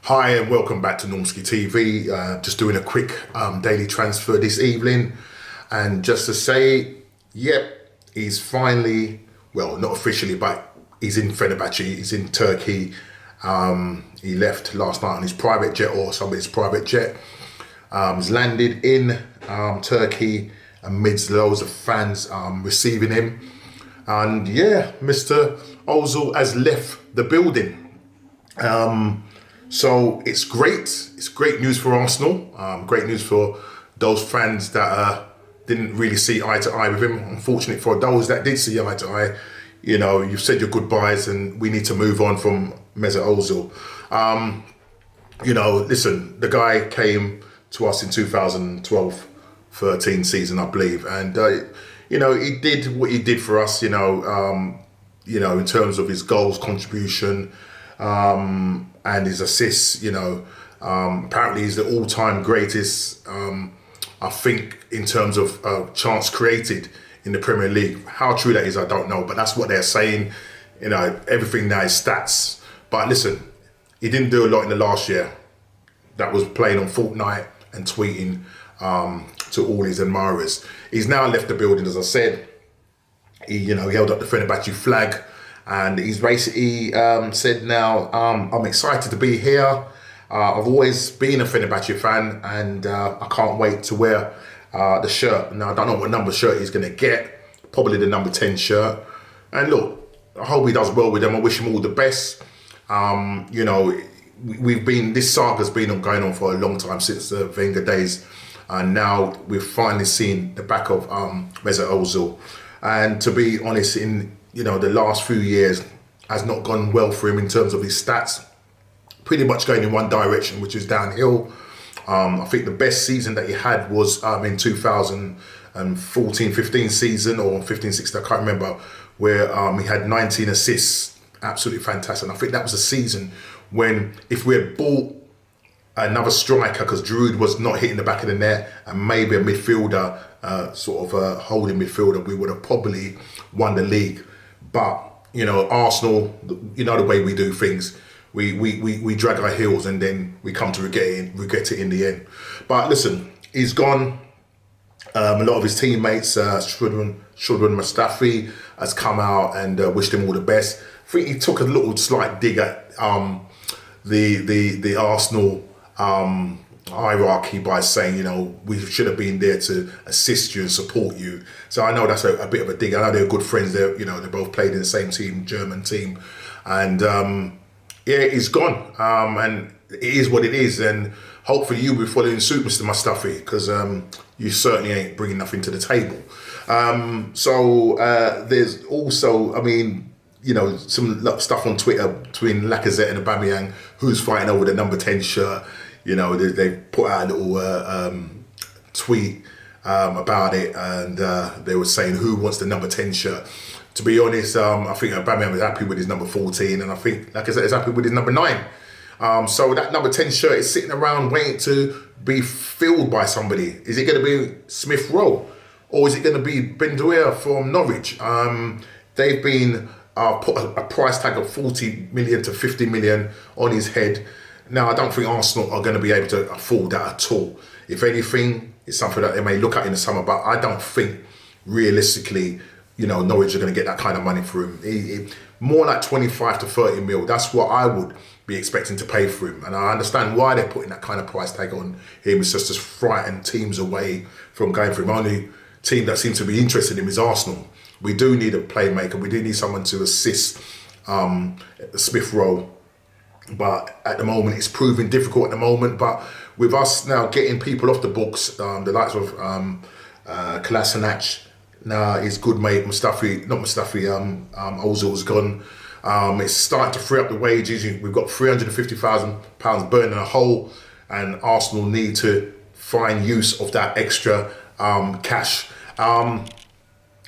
Hi and welcome back to Normski TV. Just doing a quick daily transfer this evening, and just to say, yep, he's finally, well, not officially, but he's in Fenerbahce, he's in Turkey. He left last night on his private jet, or somebody's private jet. He's landed in Turkey amidst loads of fans receiving him. And yeah, Mr. Ozil has left the building. So it's great. It's great news for Arsenal. Great news for those fans that didn't really see eye to eye with him. Unfortunate for those that did see eye to eye, you know, you've said your goodbyes and we need to move on from Mesut Ozil. You know, listen, the guy came to us in 2012-13 season, I believe. And, you know, he did what he did for us, in terms of his goals contribution, and his assists, apparently he's the all-time greatest, I think, in terms of chance created in the Premier League. How true that is, I don't know, but that's what they're saying. You know, everything now is stats. But listen, he didn't do a lot in the last year. That was playing on Fortnite and tweeting to all his admirers. He's now left the building, as I said. He held up the Fenerbahce flag. And he's basically said now, I'm excited to be here. I've always been a Fenerbahce fan, and I can't wait to wear the shirt. Now, I don't know what number shirt he's going to get. Probably the number 10 shirt. And look, I hope he does well with them. I wish him all the best. This saga's been going on for a long time, since the Wenger days. And now we've finally seen the back of Mesut Ozil. And to be honest, the last few years has not gone well for him in terms of his stats. Pretty much going in one direction, which is downhill. I think the best season that he had was in 2014-15 season, or 15-16, I can't remember, where he had 19 assists. Absolutely fantastic. And I think that was a season when, if we had bought another striker, because Giroud was not hitting the back of the net, and maybe a midfielder, holding midfielder, we would have probably won the league. But, Arsenal, the way we do things, we drag our heels and then we come to regret it in the end. But listen, he's gone. A lot of his teammates, Shudran Mustafi, has come out and wished him all the best. I think he took a little slight dig at the Arsenal hierarchy by saying, we should have been there to assist you and support you. So I know that's a bit of a dig. I know they're good friends. They both played in the same team, German team, and he's gone. And it is what it is. And hopefully you will be following suit, Mr. Mustafi, because you certainly ain't bringing nothing to the table. There's also, some stuff on Twitter between Lacazette and Aubameyang, who's fighting over the number 10 shirt. They put out a little tweet about it, and they were saying who wants the number 10 shirt. To be honest, I think Aubameyang was happy with his number 14, and I think Lacazette is happy with his number 9. So that number 10 shirt is sitting around waiting to be filled by somebody. Is it going to be Smith Rowe, or is it going to be Bendoua from Norwich? They've been put a price tag of 40 million to 50 million on his head. Now, I don't think Arsenal are going to be able to afford that at all. If anything, it's something that they may look at in the summer, but I don't think realistically, Norwich are going to get that kind of money for him. More like 25 to 30 mil. That's what I would be expecting to pay for him. And I understand why they're putting that kind of price tag on him. It's just to frighten teams away from going for him. Only team that seems to be interested in him is Arsenal. We do need a playmaker. We do need someone to assist Smith Rowe. But at the moment, it's proving difficult at the moment. But with us now getting people off the books, the likes of Kolasinac, now his good mate Ozil's gone. It's starting to free up the wages. We've got £350,000 burning a hole, and Arsenal need to find use of that extra cash.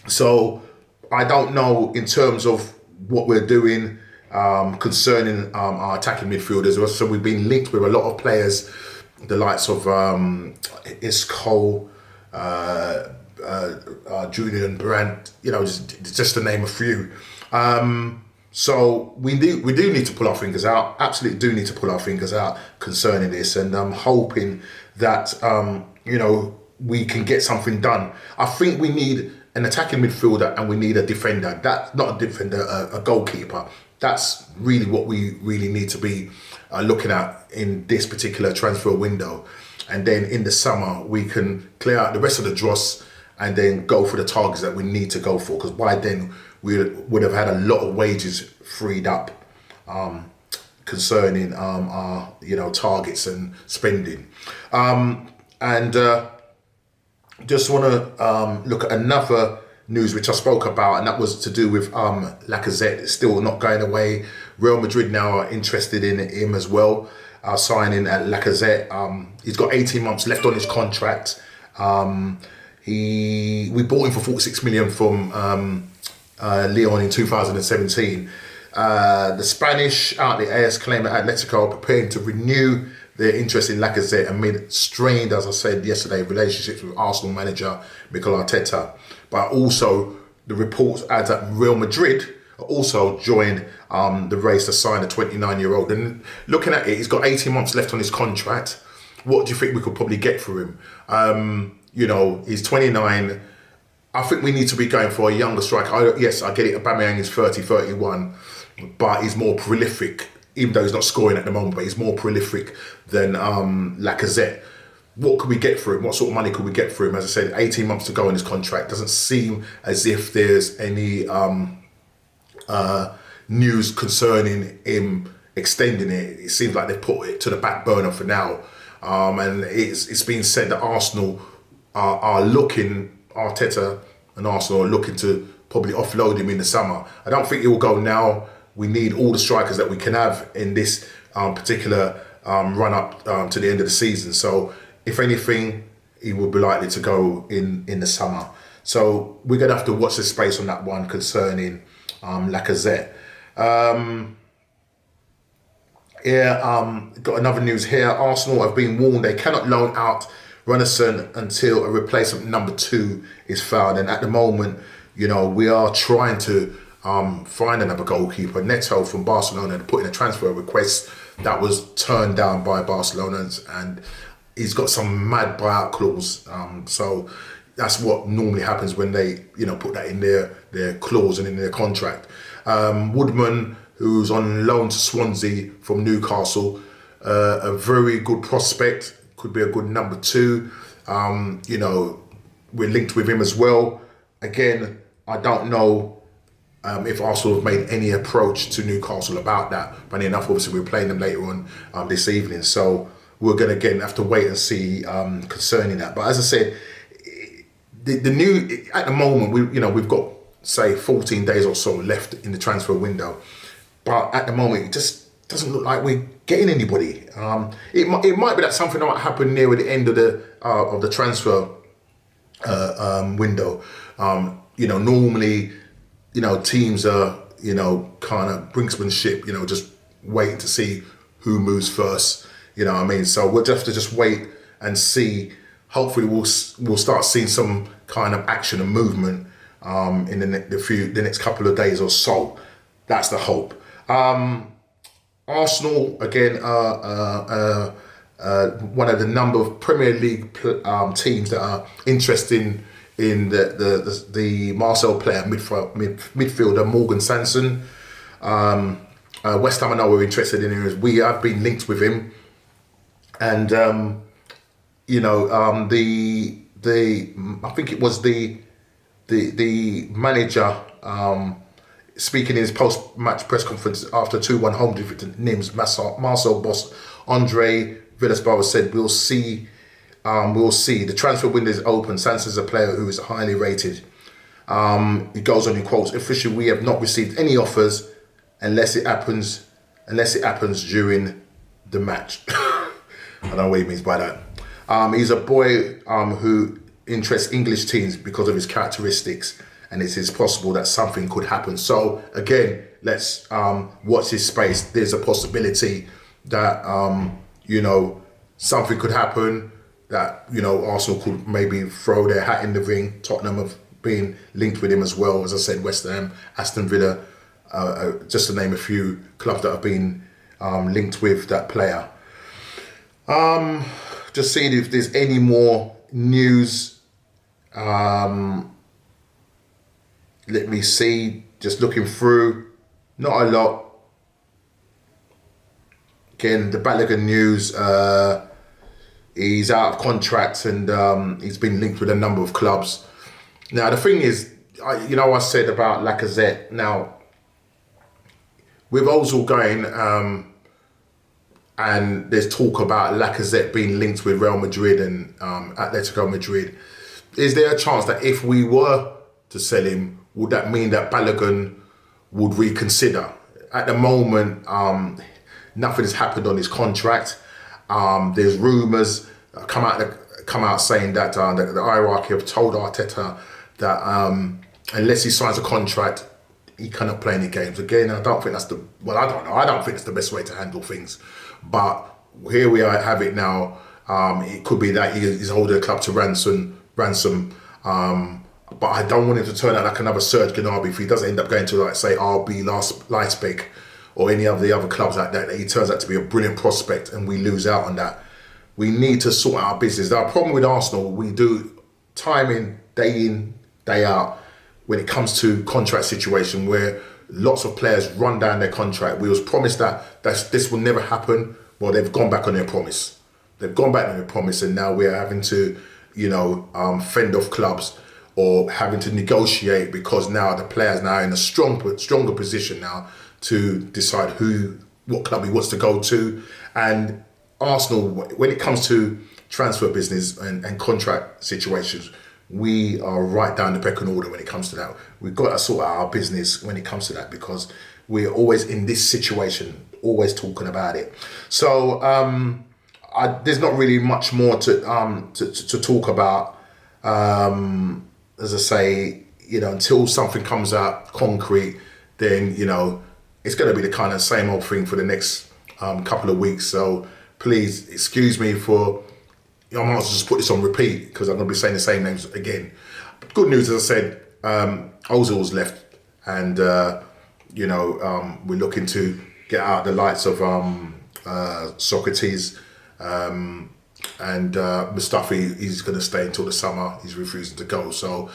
So I don't know in terms of what we're doing concerning our attacking midfielders. So we've been linked with a lot of players, the likes of Isco, Julian Brandt, just to name a few. So we do need to pull our fingers out. Absolutely do need to pull our fingers out concerning this, and I'm hoping that we can get something done. I think we need an attacking midfielder and we need a defender. That's not a defender, a goalkeeper. That's really what we really need to be looking at in this particular transfer window. And then in the summer we can clear out the rest of the dross and then go for the targets that we need to go for. Because by then we would have had a lot of wages freed up concerning our targets and spending. Just want to look at another news which I spoke about, and that was to do with Lacazette. It's still not going away. Real Madrid now are interested in him as well, signing at Lacazette. He's got 18 months left on his contract. We bought him for 46 million from Lyon in 2017. The Spanish outlet AS claim that Atletico are preparing to renew their interest in Lacazette amid strained, as I said yesterday, relationships with Arsenal manager Mikel Arteta. But also the reports add that Real Madrid also joined the race to sign a 29-year-old. And looking at it, he's got 18 months left on his contract. What do you think we could probably get for him? He's 29. I think we need to be going for a younger striker. Yes, I get it. Aubameyang is 30, 31, but he's more prolific. Even though he's not scoring at the moment, but he's more prolific than Lacazette. What could we get for him? What sort of money could we get for him? As I said, 18 months to go in his contract. Doesn't seem as if there's any news concerning him extending it. It seems like they've put it to the back burner for now. And it's been said that Arsenal are looking, Arteta and Arsenal are looking to probably offload him in the summer. I don't think it will go now. We need all the strikers that we can have in this particular run up to the end of the season. So if anything, he will be likely to go in the summer. So we're going to have to watch the space on that one concerning Lacazette. Got another news here. Arsenal have been warned they cannot loan out Runarsson until a replacement number 2 is found. And at the moment, we are trying to find another goalkeeper. Neto from Barcelona put in a transfer request that was turned down by Barcelona, and he's got some mad buyout clause. So that's what normally happens when they, put that in their clause and in their contract. Woodman, who's on loan to Swansea from Newcastle, a very good prospect, could be a good number 2. We're linked with him as well. Again, I don't know if Arsenal have made any approach to Newcastle about that. Funny enough, obviously we're playing them later on this evening, so we're going to again have to wait and see concerning that. But as I said, the new at the moment we've got say 14 days or so left in the transfer window, but at the moment it just doesn't look like we're getting anybody. It might be that something might happen near the end of the transfer window. Normally, teams are, kind of brinksmanship, just waiting to see who moves first. So we'll have to just wait and see. Hopefully we'll start seeing some kind of action and movement in the next couple of days or so. That's the hope. Arsenal, again, one of the number of Premier League teams that are interested in the Marseille player, midfielder Morgan Sanson. West Ham, I know we're interested in him. We have been linked with him, and I think it was the manager speaking in his post-match press conference after 2-1 home defeat to Nims. Marseille boss Andre Villas-Boas said, "We'll see. The transfer window is open. Sanson's a player who is highly rated." He goes on, he quotes, "Officially, we have not received any offers unless it happens during the match." I don't know what he means by that. He's a boy who interests English teams because of his characteristics, and it is possible that something could happen. So again, let's watch this space. There's a possibility that something could happen, that Arsenal could maybe throw their hat in the ring. Tottenham have been linked with him as well. As I said, West Ham, Aston Villa, just to name a few clubs that have been linked with that player. Just seeing if there's any more news. Let me see. Just looking through. Not a lot. Again, the Balogun news. He's out of contract and he's been linked with a number of clubs. Now, the thing is, I said about Lacazette. Now, with Ozil going, and there's talk about Lacazette being linked with Real Madrid and Atletico Madrid, is there a chance that if we were to sell him, would that mean that Balogun would reconsider? At the moment, nothing has happened on his contract. There's rumours come out saying that the hierarchy have told Arteta that unless he signs a contract, he cannot play any games. Again, I don't think that's I don't know. I don't think it's the best way to handle things. But here we have it now. It could be that he's holding a club to ransom. But I don't want him to turn out like another Serge Gnabry if he doesn't end up going to, like, say, RB Leipzig or any of the other clubs like that he turns out to be a brilliant prospect and we lose out on that. We need to sort out our business. Our problem with Arsenal, we do time in, day out, when it comes to contract situation where lots of players run down their contract. We was promised that this will never happen. Well, they've gone back on their promise. They've gone back on their promise and now we're having to, fend off clubs or having to negotiate because now the player's now in a stronger position now to decide what club he wants to go to. And Arsenal, when it comes to transfer business and contract situations, we are right down the pecking order when it comes to that. We've got to sort out our business when it comes to that because we're always in this situation, always talking about it. So there's not really much more to talk about. As I say, until something comes out concrete, then it's going to be the kind of same old thing for the next couple of weeks. So please excuse me for, I might as well just put this on repeat because I'm going to be saying the same names again. But good news, as I said, Ozil's left and, we're looking to get out the lights of Socrates and Mustafi. He's going to stay until the summer. He's refusing to go. So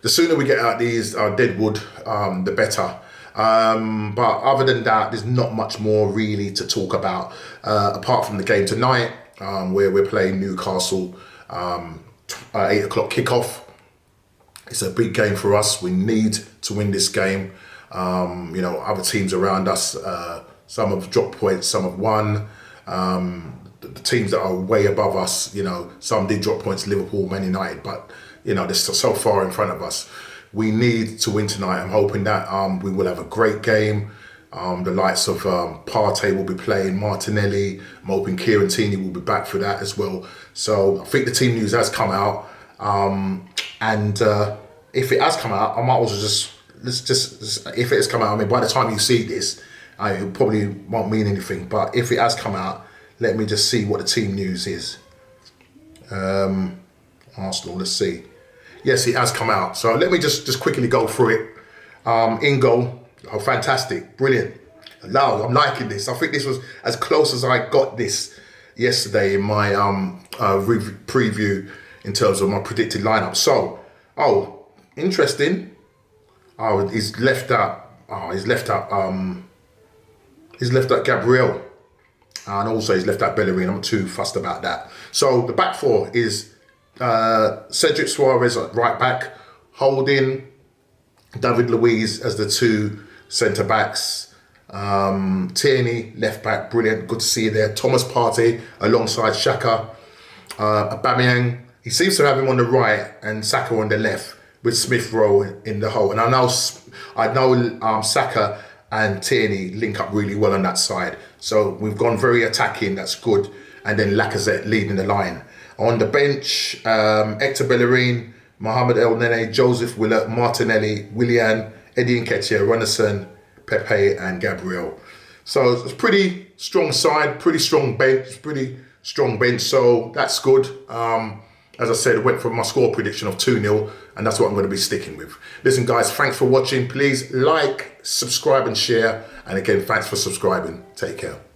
the sooner we get out these deadwood, the better. But other than that, there's not much more really to talk about apart from the game tonight, where we're playing Newcastle, 8 o'clock kickoff. It's a big game for us. We need to win this game. Other teams around us, some have dropped points, some have won. The teams that are way above us, some did drop points, Liverpool, Man United, but they're so far in front of us. We need to win tonight. I'm hoping that we will have a great game. The likes of Partey will be playing, Martinelli. I'm hoping Kieran Tierney will be back for that as well. So I think the team news has come out. And if it has come out, I might also just if it has come out, by the time you see this, it probably won't mean anything. But if it has come out, let me just see what the team news is. Arsenal, let's see. Yes, it has come out. So let me just quickly go through it. In goal, fantastic, brilliant. Now I'm liking this. I think this was as close as I got this yesterday in my preview in terms of my predicted lineup. So, interesting. He's left out Gabriel. And also he's left out Bellerin. I'm not too fussed about that. So the back four is Cedric Suarez at right back, Holding, David Luiz as the two centre backs, Tierney left back, brilliant, good to see you there. Thomas Partey alongside Xhaka, Aubameyang. He seems to have him on the right and Saka on the left with Smith Rowe in the hole. And I know Saka and Tierney link up really well on that side. So we've gone very attacking, that's good. And then Lacazette leading the line. On the bench, Hector Bellerin, Mohamed El Nene, Joseph Willett, Martinelli, Willian, Eddie Nketiah, Runnison, Pepe and Gabriel. So it's a pretty strong side, pretty strong bench. So that's good. as I said, I went for my score prediction of 2-0, and that's what I'm going to be sticking with. Listen, guys, thanks for watching. Please like, subscribe, and share. And again, thanks for subscribing. Take care.